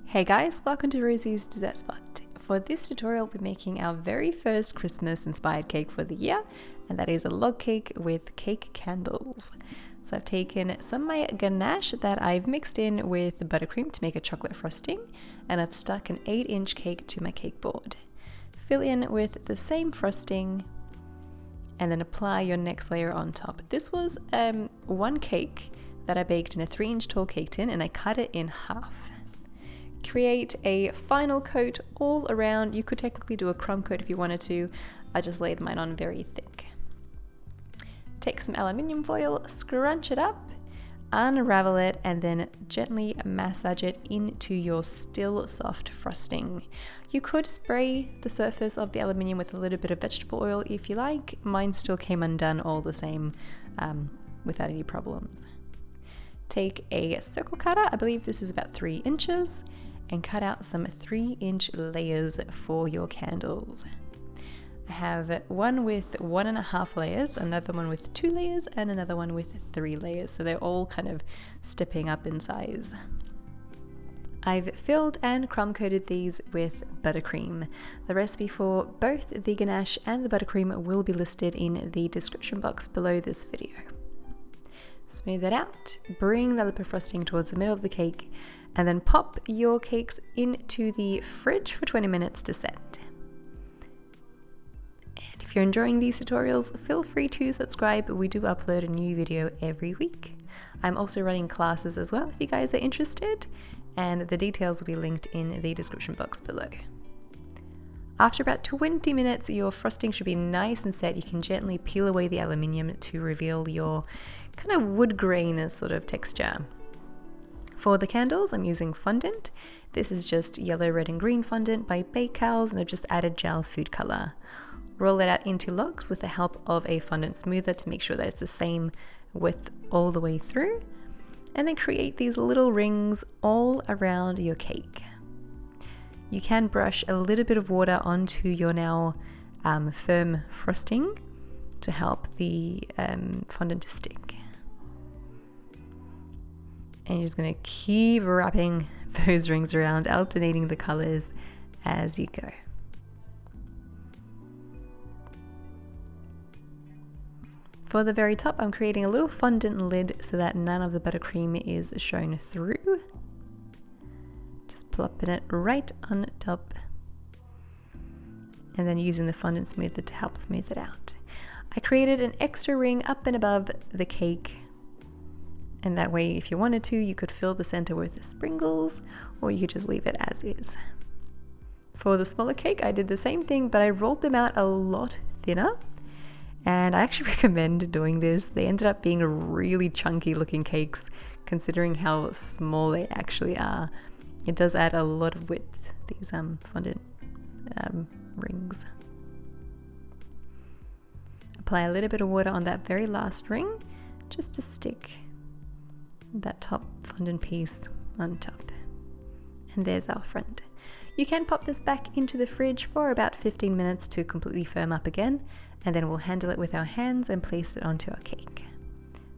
Hey guys, welcome to Rosie's Dessert Spot. For this tutorial, we're making our very first Christmas inspired cake for the year, and that is a log cake with cake candles. So I've taken some of my ganache that I've mixed in with buttercream to make a chocolate frosting, and I've stuck an 8-inch cake to my cake board. Fill in with the same frosting, and then apply your next layer on top. This was one cake that I baked in a 3-inch tall cake tin, and I cut it in half. Create a final coat all around. You could technically do a crumb coat if you wanted to. I just laid mine on very thick. Take some aluminium foil, scrunch it up, unravel it, and then gently massage it into your still soft frosting. You could spray the surface of the aluminium with a little bit of vegetable oil if you like. Mine still came undone all the same without any problems. Take a circle cutter, I believe this is about 3 inches, and cut out some 3-inch layers for your candles. I have one with 1.5 layers, another one with 2 layers, and another one with 3 layers, so they're all kind of stepping up in size. I've filled and crumb coated these with buttercream. The recipe for both the ganache and the buttercream will be listed in the description box below this video. Smooth it out, bring the lip of frosting towards the middle of the cake, and then pop your cakes into the fridge for 20 minutes to set. And if you're enjoying these tutorials, feel free to subscribe. We do upload a new video every week. I'm also running classes as well if you guys are interested, and the details will be linked in the description box below. After about 20 minutes, your frosting should be nice and set. You can gently peel away the aluminium to reveal your kind of wood grain sort of texture. For the candles, I'm using fondant. This is just yellow, red, and green fondant by Bakehouse, and I've just added gel food color. Roll it out into logs with the help of a fondant smoother to make sure that it's the same width all the way through, and then create these little rings all around your cake. You can brush a little bit of water onto your now firm frosting to help the fondant to stick. And you're just going to keep wrapping those rings around, alternating the colors as you go. For the very top, I'm creating a little fondant lid so that none of the buttercream is shown through. Just plopping it right on top, and then using the fondant smoother to help smooth it out. I created an extra ring up and above the cake, and that way if you wanted to, you could fill the center with sprinkles, or you could just leave it as is. For the smaller cake, I did the same thing, but I rolled them out a lot thinner, and I actually recommend doing this. They ended up being really chunky looking cakes considering how small they actually are. It does add a lot of width, these fondant rings. Apply a little bit of water on that very last ring just to stick that top fondant piece on top. And there's our front. You can pop this back into the fridge for about 15 minutes to completely firm up again, and then we'll handle it with our hands and place it onto our cake.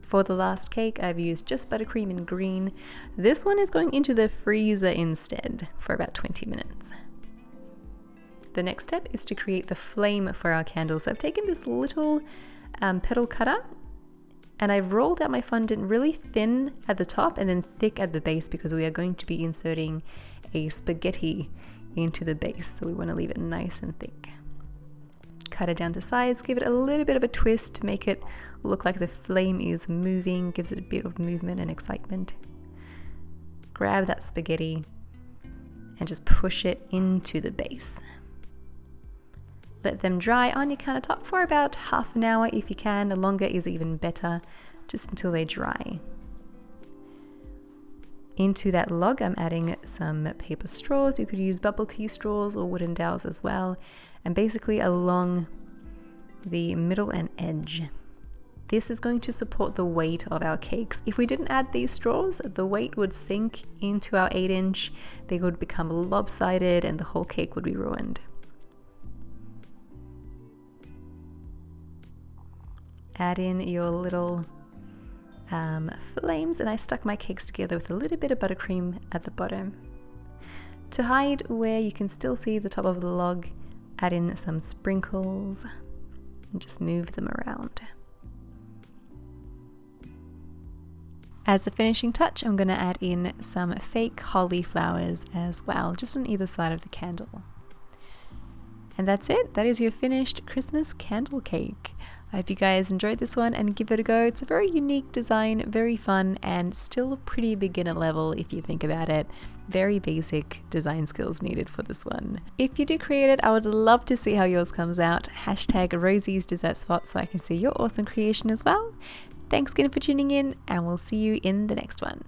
For the last cake, I've used just buttercream in green. This one is going into the freezer instead for about 20 minutes. The next step is to create the flame for our candles. So I've taken this little petal cutter, and I've rolled out my fondant really thin at the top and then thick at the base because we are going to be inserting a spaghetti into the base. So we want to leave it nice and thick. Cut it down to size, give it a little bit of a twist to make it look like the flame is moving, gives it a bit of movement and excitement. Grab that spaghetti and just push it into the base. Let them dry on your countertop for about half an hour if you can. The longer is even better, just until they dry. Into that log, I'm adding some paper straws. You could use bubble tea straws or wooden dowels as well. And basically along the middle and edge. This is going to support the weight of our cakes. If we didn't add these straws, the weight would sink into our 8-inch. They would become lopsided and the whole cake would be ruined. Add in your little flames, and I stuck my cakes together with a little bit of buttercream at the bottom. To hide where you can still see the top of the log, add in some sprinkles and just move them around. As a finishing touch, I'm going to add in some fake holly flowers as well, just on either side of the candle. And that's it. That is your finished Christmas candle cake. I hope you guys enjoyed this one and give it a go. It's a very unique design, very fun, and still pretty beginner level if you think about it. Very basic design skills needed for this one. If you do create it, I would love to see how yours comes out. Hashtag Rosie's Dessert Spot so I can see your awesome creation as well. Thanks again for tuning in, and we'll see you in the next one.